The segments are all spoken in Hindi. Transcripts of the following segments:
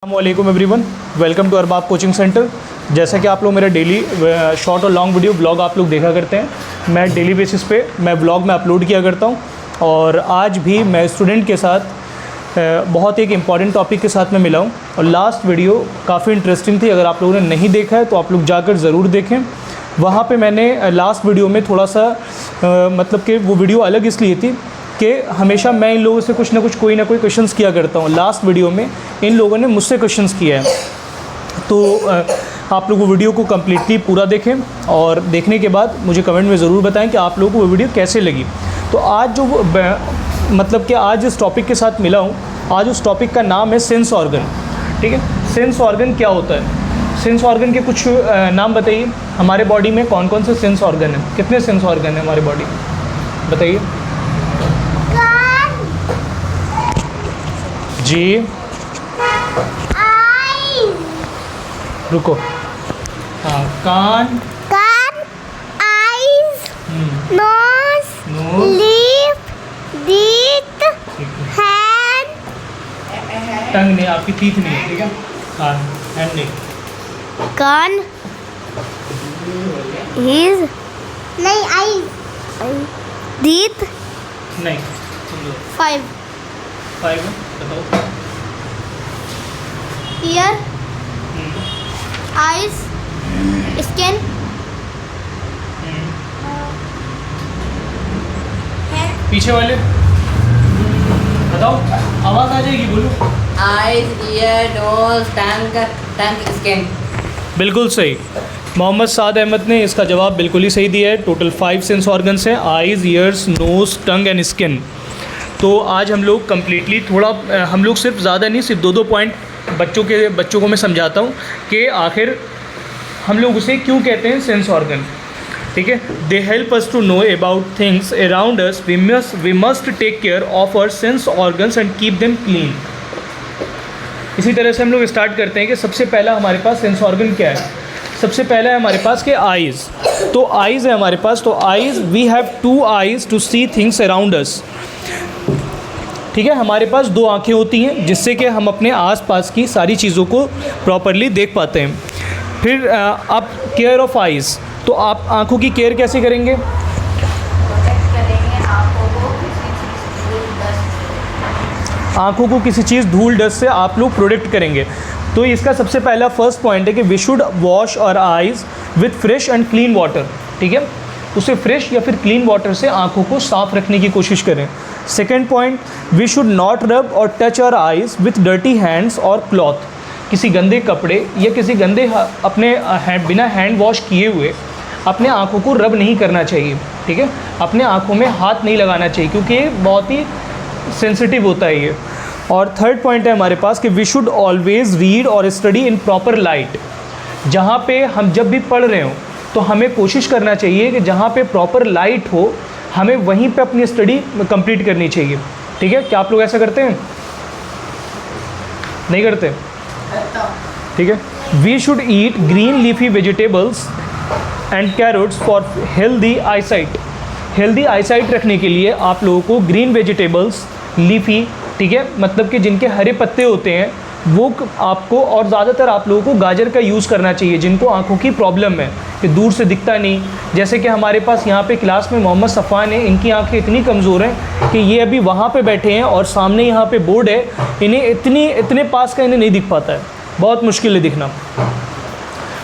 अस्सलामुअलैकुम everyone, welcome to Arbab coaching centre. जैसा कि आप लोग मेरा डेली शॉर्ट और लॉन्ग वीडियो ब्लॉग आप लोग देखा करते हैं, मैं डेली बेसिस पे मैं ब्लॉग में अपलोड किया करता हूं। और आज भी मैं स्टूडेंट के साथ बहुत एक इम्पॉर्टेंट टॉपिक के साथ में मिला हूं। और लास्ट वीडियो काफ़ी इंटरेस्टिंग थी। अगर आप लोगों ने नहीं देखा है तो आप लोग जाकर ज़रूर देखें। वहाँ पर मैंने लास्ट वीडियो में थोड़ा सा मतलब कि वो वीडियो अलग इसलिए थी कि हमेशा मैं इन लोगों से कुछ ना कुछ कोई ना कोई क्वेश्चंस किया करता हूँ। लास्ट वीडियो में इन लोगों ने मुझसे क्वेश्चंस किया है, तो आप लोग वो वीडियो को कम्प्लीटली पूरा देखें और देखने के बाद मुझे कमेंट में ज़रूर बताएं कि आप लोगों को वो वीडियो कैसे लगी। तो आज जो मतलब कि आज इस टॉपिक के साथ मिला हूँ, आज उस टॉपिक का नाम है सेंस ऑर्गन। ठीक है, सेंस ऑर्गन क्या होता है? सेंस ऑर्गन के कुछ नाम बताइए। हमारे बॉडी में कौन कौन से सेंस ऑर्गन हैं? कितने सेंस ऑर्गन हैं हमारे बॉडी में, बताइए जी। रुको, हाँ, कान, eyes, nose, lip, teeth, hand, tongue नहीं, आपकी टीथ नहीं है। ठीक है, कान, हैंड नहीं, कान, हीज नहीं, आईज, टीथ नहीं। 5 5 बताओ। ईयर, आईज, स्किन, पीछे वाले बताओ, आवाज़ आ जाएगी, बोलो। आइज, ईयर, नोज, टंग, स्किन। बिल्कुल सही, मोहम्मद साद अहमद ने इसका जवाब बिल्कुल ही सही दिया है। टोटल 5 सेंस ऑर्गन्स हैं, eyes, ears, nose, tongue and skin. तो आज हम लोग कम्प्लीटली थोड़ा हम लोग सिर्फ ज़्यादा नहीं, सिर्फ 2 पॉइंट बच्चों को मैं समझाता हूँ कि आखिर हम लोग उसे क्यों कहते हैं सेंस ऑर्गन। ठीक है, they help us to know about things around us. We must take care of our sense organs and keep them clean. इसी तरह से हम लोग स्टार्ट करते हैं कि सबसे पहला हमारे पास सेंस ऑर्गन क्या है। सबसे पहला है हमारे पास कि आइज़। तो आइज़ है हमारे पास, तो eyes, we have 2 eyes to see things around us. ठीक है, हमारे पास 2 आँखें होती हैं जिससे कि हम अपने आसपास की सारी चीज़ों को प्रॉपरली देख पाते हैं। फिर आप केयर ऑफ आइज़, तो आप आँखों की केयर कैसे करेंगे? आँखों को किसी चीज़, धूल, डस्ट से आप लोग प्रोटेक्ट करेंगे। तो इसका सबसे पहला फर्स्ट पॉइंट है कि we should wash our eyes with fresh and clean water. ठीक है, उसे फ्रेश या फिर क्लीन वाटर से आँखों को साफ़ रखने की कोशिश करें। Second point, we should not rub और touch our eyes with dirty hands और क्लॉथ। किसी गंदे कपड़े या किसी गंदे अपने बिना हैंड वॉश किए हुए अपने आँखों को रब नहीं करना चाहिए। ठीक है, अपने आँखों में हाथ नहीं लगाना चाहिए क्योंकि ये बहुत ही सेंसिटिव होता है ये। और थर्ड पॉइंट है हमारे पास कि वी शुड ऑलवेज़ रीड और स्टडी इन प्रॉपर लाइट। जहाँ पे हम जब भी पढ़ रहे हो तो हमें कोशिश करना चाहिए कि जहाँ पे प्रॉपर लाइट हो हमें वहीं पे अपनी स्टडी कंप्लीट करनी चाहिए। ठीक है, क्या आप लोग ऐसा करते हैं? नहीं करते? ठीक है, we should eat green leafy vegetables and carrots for healthy eyesight. Healthy eyesight रखने के लिए आप लोगों को ग्रीन वेजिटेबल्स, लीफी, ठीक है, मतलब कि जिनके हरे पत्ते होते हैं वो आपको, और ज़्यादातर आप लोगों को गाजर का यूज़ करना चाहिए जिनको आँखों की प्रॉब्लम है कि दूर से दिखता नहीं। जैसे कि हमारे पास यहाँ पे क्लास में मोहम्मद सफ़ान है, इनकी आँखें इतनी कमज़ोर हैं कि ये अभी वहाँ पे बैठे हैं और सामने यहाँ पे बोर्ड है, इन्हें इतने पास का इन्हें नहीं दिख पाता है, बहुत मुश्किल है दिखना।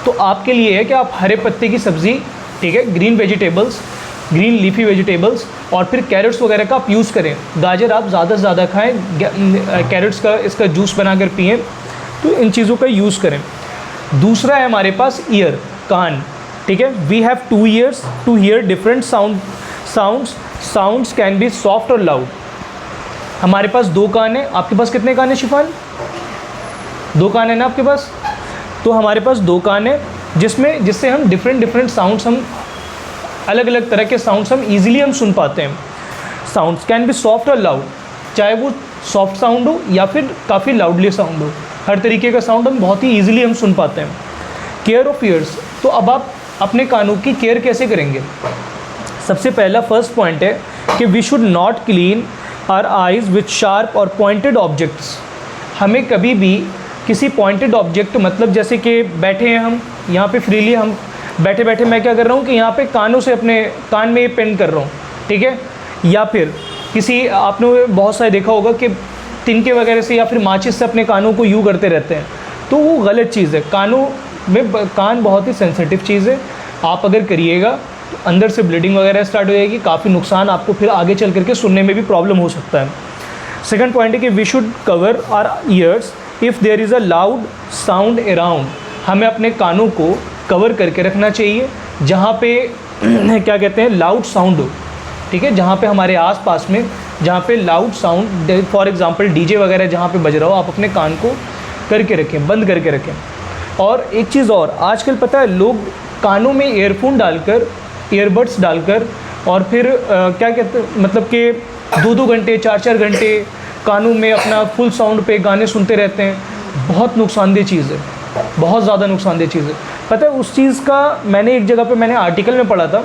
तो आपके लिए है कि आप हरे पत्ते की सब्ज़ी, ठीक है, green vegetables, green leafy vegetables और फिर कैरेट्स वगैरह का आप यूज़ करें। गाजर आप ज़्यादा से ज़्यादा खाएँ, कैरेट्स का इसका जूस बनाकर पिएँ, तो इन चीज़ों का यूज़ करें। दूसरा है हमारे पास ईयर, कान। ठीक है, we have 2 ears to hear different sounds can be soft और लाउड। हमारे पास 2 कान हैं। आपके पास कितने कान हैं शिफान? 2 कान है ना आपके पास? तो हमारे पास 2 कान है जिससे हम डिफरेंट साउंड्स, हम अलग अलग तरह के साउंड्स हम ईजिली हम सुन पाते हैं। साउंड्स कैन बी सॉफ्ट और लाउड, चाहे वो सॉफ्ट साउंड हो या फिर काफ़ी लाउडली साउंड हो, हर तरीके का साउंड हम बहुत ही ईजिली हम सुन पाते हैं। केयर ऑफ ईयर्स, तो अब आप अपने कानों की केयर कैसे करेंगे? सबसे पहला फर्स्ट पॉइंट है कि we should not clean our eyes with sharp और पॉइंटेड ऑब्जेक्ट्स। हमें कभी भी किसी पॉइंटेड ऑब्जेक्ट, मतलब जैसे कि बैठे हैं हम यहाँ पे फ्रीली, हम बैठे बैठे मैं क्या कर रहा हूँ कि यहाँ पे कानों से अपने कान में ये पेन कर रहा हूँ, ठीक है। या फिर किसी, आपने बहुत सारे देखा होगा कि तिनके वगैरह से या फिर माचिस से अपने कानों को यूँ करते रहते हैं, तो वो गलत चीज़ है। कानों में, कान बहुत ही सेंसिटिव चीज़ है, आप अगर करिएगा तो अंदर से ब्लीडिंग वगैरह स्टार्ट हो जाएगी, काफ़ी नुकसान, आपको फिर आगे चल करके सुनने में भी प्रॉब्लम हो सकता है। सेकंड पॉइंट है कि we should cover our ears if there is a loud sound around. हमें अपने कानों को कवर करके रखना चाहिए जहाँ पे क्या कहते हैं, लाउड साउंड हो, ठीक है। जहाँ पे हमारे आसपास में, जहाँ पे loud sound, for example DJ वगैरह जहाँ पे बज रहा हो, आप अपने कान को करके रखें, बंद करके रखें। और एक चीज़ और, आजकल पता है लोग कानों में ईयरफोन डालकर, ईयरबड्स डालकर, और फिर क्या कहते हैं, मतलब कि 2-2 घंटे 4-4 घंटे कानों में अपना फुल साउंड पे गाने सुनते रहते हैं। बहुत नुकसानदेह चीज़ है, बहुत ज़्यादा नुकसानदेह चीज़ है। पता है उस चीज़ का मैंने एक जगह पे मैंने आर्टिकल में पढ़ा था,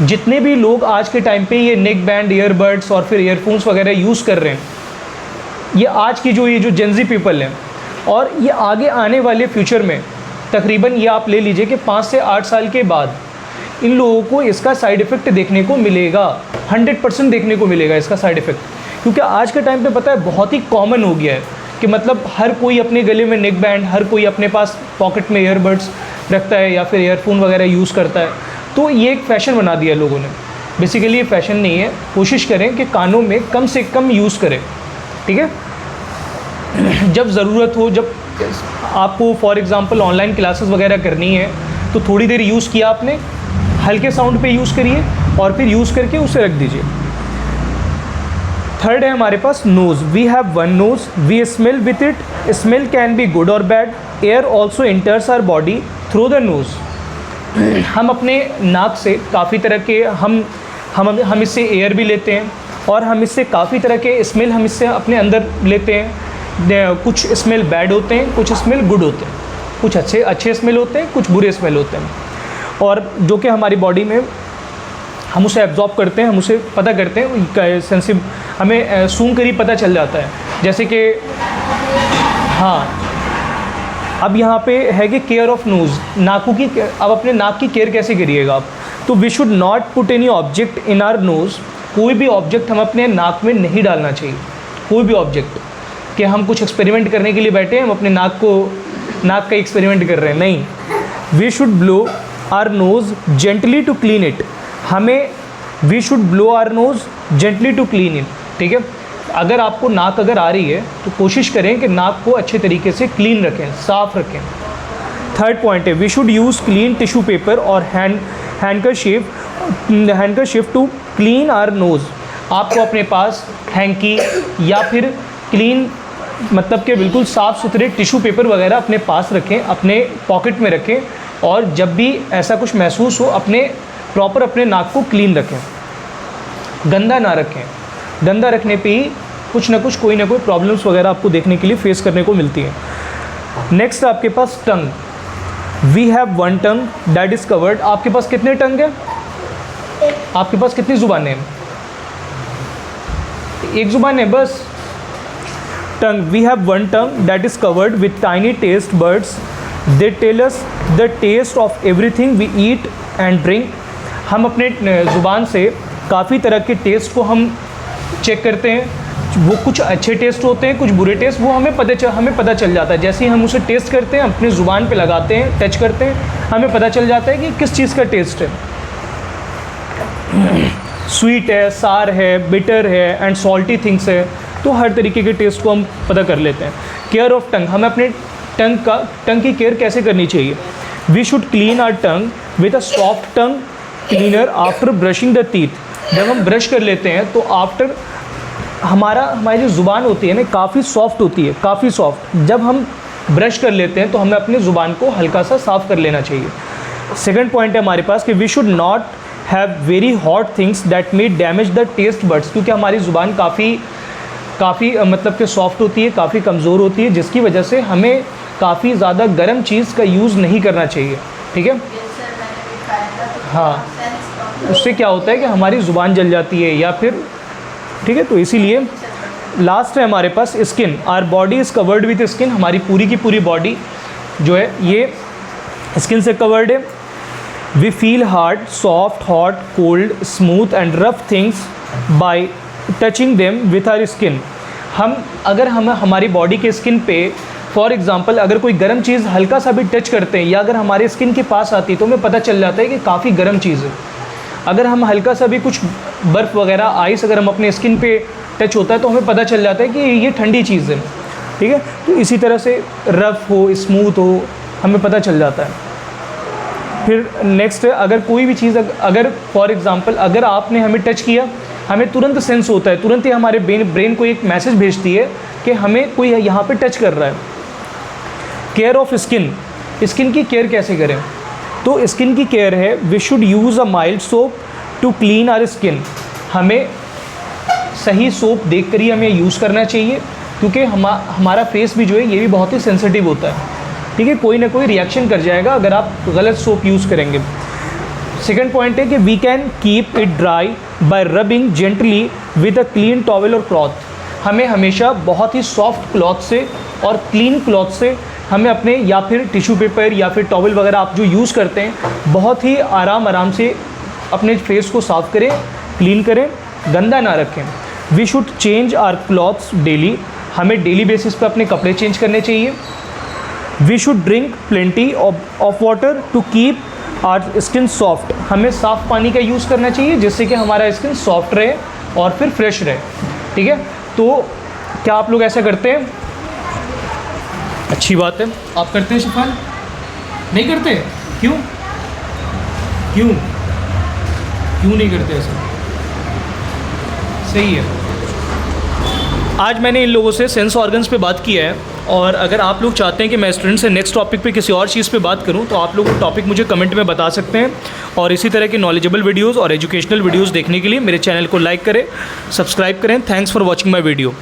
जितने भी लोग आज के टाइम पे ये नेक बैंड, ईयरबड्स और फिर ईयरफोन्स वगैरह यूज़ कर रहे हैं, ये आज की ये जो जेनजी पीपल हैं, और ये आगे आने वाले फ्यूचर में तकरीबन ये आप ले लीजिए कि 5 से 8 साल के बाद इन लोगों को इसका साइड इफ़ेक्ट देखने को मिलेगा, 100% देखने को मिलेगा इसका साइड इफ़ेक्ट। क्योंकि आज के टाइम पे पता है बहुत ही कॉमन हो गया है कि मतलब हर कोई अपने गले में नेक बैंड, हर कोई अपने पास पॉकेट में ईयरबड्स रखता है या फिर ईयरफोन वगैरह यूज़ करता है। तो ये एक फ़ैशन बना दिया लोगों ने। बेसिकली ये फ़ैशन नहीं है, कोशिश करें कि कानों में कम से कम यूज़ करें, ठीक है। जब ज़रूरत हो, जब आपको फॉर एग्ज़ाम्पल ऑनलाइन क्लासेस वगैरह करनी है तो थोड़ी देर यूज़ किया आपने, हल्के साउंड पे यूज़ करिए और फिर यूज़ करके उसे रख दीजिए। थर्ड है हमारे पास nose. We have one nose, we smell with it. Smell can be good or bad. Air also enters our body through the nose. हम अपने नाक से काफ़ी तरह के हम इससे एयर भी लेते हैं, और हम इससे काफ़ी तरह के स्मेल हम इससे अपने अंदर लेते हैं। कुछ स्मेल बैड होते हैं, कुछ स्मेल गुड होते हैं, कुछ अच्छे स्मेल होते हैं, कुछ बुरे स्मेल होते हैं, और जो कि हमारी बॉडी में हम उसे एब्जॉर्ब करते हैं, हम उसे पता करते हैं, सेंसिटिव हमें सूंघ कर ही पता चल जाता है। जैसे कि हाँ, अब यहाँ पे है कि केयर ऑफ नोज़, नाकों की। अब अपने नाक की केयर कैसे करिएगा आप, तो we should not put any object in our nose. कोई भी ऑब्जेक्ट हम अपने नाक में नहीं डालना चाहिए, कोई भी ऑब्जेक्ट, कि हम कुछ एक्सपेरिमेंट करने के लिए बैठे हैं, हम अपने नाक का एक्सपेरिमेंट कर रहे हैं, नहीं। We should blow our nose gently to clean it. We should blow our nose gently to clean it, ठीक है। अगर आपको नाक अगर आ रही है तो कोशिश करें कि नाक को अच्छे तरीके से क्लीन रखें, साफ़ रखें। थर्ड पॉइंट है we should use clean tissue paper और handkerchief to clean our nose. आपको अपने पास हैंकी या फिर क्लीन, मतलब कि बिल्कुल साफ़ सुथरे टिश्यू पेपर वगैरह अपने पास रखें, अपने पॉकेट में रखें, और जब भी ऐसा कुछ महसूस हो प्रॉपर अपने नाक को क्लीन रखें, गंदा ना रखें। गंदा रखने पे ही कुछ ना कुछ, कोई ना कोई प्रॉब्लम्स वगैरह आपको देखने के लिए फेस करने को मिलती है। नेक्स्ट आपके पास tongue. We have one tongue that is covered. आपके पास कितने टंग है? आपके पास कितनी ज़ुबानें हैं? एक ज़ुबान है बस। Tongue, we have one tongue that is covered with tiny taste buds. They tell us the taste of everything we eat and drink. हम अपने ज़ुबान से काफ़ी तरह के टेस्ट को हम चेक करते हैं। वो कुछ अच्छे टेस्ट होते हैं, कुछ बुरे टेस्ट, वो हमें पता चल जाता है। जैसे ही हम उसे टेस्ट करते हैं, अपनी ज़ुबान पे लगाते हैं, टच करते हैं, हमें पता चल जाता है कि किस चीज़ का टेस्ट है। स्वीट है, सार है, बिटर है एंड सॉल्टी थिंग्स है, तो हर तरीके के टेस्ट को हम पता कर लेते हैं। केयर ऑफ टंग, हमें अपने टंग की केयर कैसे करनी चाहिए? We should clean our tongue with a soft tongue cleaner after brushing the teeth. जब हम ब्रश कर लेते हैं तो आफ्टर हमारी जो ज़ुबान होती है ना, काफ़ी सॉफ्ट होती है, काफ़ी सॉफ्ट। जब हम ब्रश कर लेते हैं तो हमें अपनी ज़ुबान को हल्का सा साफ़ कर लेना चाहिए। सेकंड पॉइंट है हमारे पास कि we should not have very hot things that may damage the taste buds. क्योंकि हमारी ज़ुबान काफ़ी मतलब कि सॉफ्ट होती है, काफ़ी कमज़ोर होती है, जिसकी वजह से हमें काफ़ी ज़्यादा गर्म चीज़ का यूज़ नहीं करना चाहिए, ठीक है। हाँ, उससे क्या होता है कि हमारी ज़ुबान जल जाती है या फिर, ठीक है। तो इसीलिए लास्ट है हमारे पास skin. Our body is covered with skin. हमारी पूरी की पूरी बॉडी जो है ये स्किन से कवर्ड है। We feel hard, soft, hot, cold, smooth and rough things by touching them with our skin. अगर हम हमारी बॉडी के स्किन पे फॉर एग्ज़ाम्पल अगर कोई गर्म चीज़ हल्का सा भी टच करते हैं या अगर हमारे स्किन के पास आती है तो हमें पता चल जाता है कि काफ़ी गर्म चीज़ है। अगर हम हल्का सा भी कुछ बर्फ़ वगैरह आइस अगर हम अपने स्किन पे टच होता है तो हमें पता चल जाता है कि ये ठंडी चीज़ है, ठीक है। तो इसी तरह से रफ़ हो, स्मूथ हो, हमें पता चल जाता है। फिर नेक्स्ट है, अगर कोई भी चीज़ अगर फॉर एग्ज़ाम्पल अगर आपने हमें टच किया, हमें तुरंत सेंस होता है, तुरंत ही हमारे ब्रेन को एक मैसेज भेजती है कि हमें कोई यहाँ पे टच कर रहा है। केयर ऑफ स्किन, स्किन की केयर कैसे करें? तो स्किन की केयर है, we should use a mild soap to clean our skin. हमें सही सोप देख कर ही हमें यूज़ करना चाहिए, क्योंकि हमारा फेस भी जो है ये भी बहुत ही सेंसिटिव होता है, ठीक है। कोई ना कोई रिएक्शन कर जाएगा अगर आप गलत सोप यूज़ करेंगे। सेकेंड पॉइंट है कि we can keep it dry by rubbing gently with a clean towel और क्लॉथ। हमें हमेशा बहुत ही सॉफ्ट क्लॉथ से और क्लीन क्लॉथ से हमें अपने या फिर टिश्यू पेपर या फिर टॉवल वगैरह आप जो यूज़ करते हैं बहुत ही आराम से अपने फेस को साफ़ करें, क्लीन करें, गंदा ना रखें। We should change our clothes daily. हमें डेली बेसिस पे अपने कपड़े चेंज करने चाहिए। We should drink plenty of water to keep our skin soft. हमें साफ़ पानी का यूज़ करना चाहिए जिससे कि हमारा स्किन सॉफ्ट रहे और फिर फ्रेश रहे, ठीक है। तो क्या आप लोग ऐसा करते हैं? अच्छी बात है, आप करते हैं शिफान? नहीं करते? क्यों क्यों क्यों नहीं करते ऐसा? सही है। आज मैंने इन लोगों से सेंस ऑर्गन्स पे बात किया है, और अगर आप लोग चाहते हैं कि मैं स्टूडेंट से नेक्स्ट टॉपिक पे किसी और चीज़ पे बात करूं तो आप लोग वो टॉपिक मुझे कमेंट में बता सकते हैं। और इसी तरह के नॉलेजेबल वीडियोस और एजुकेशनल वीडियोस देखने के लिए मेरे चैनल को लाइक करें, सब्सक्राइब करें। Thanks for watching my video.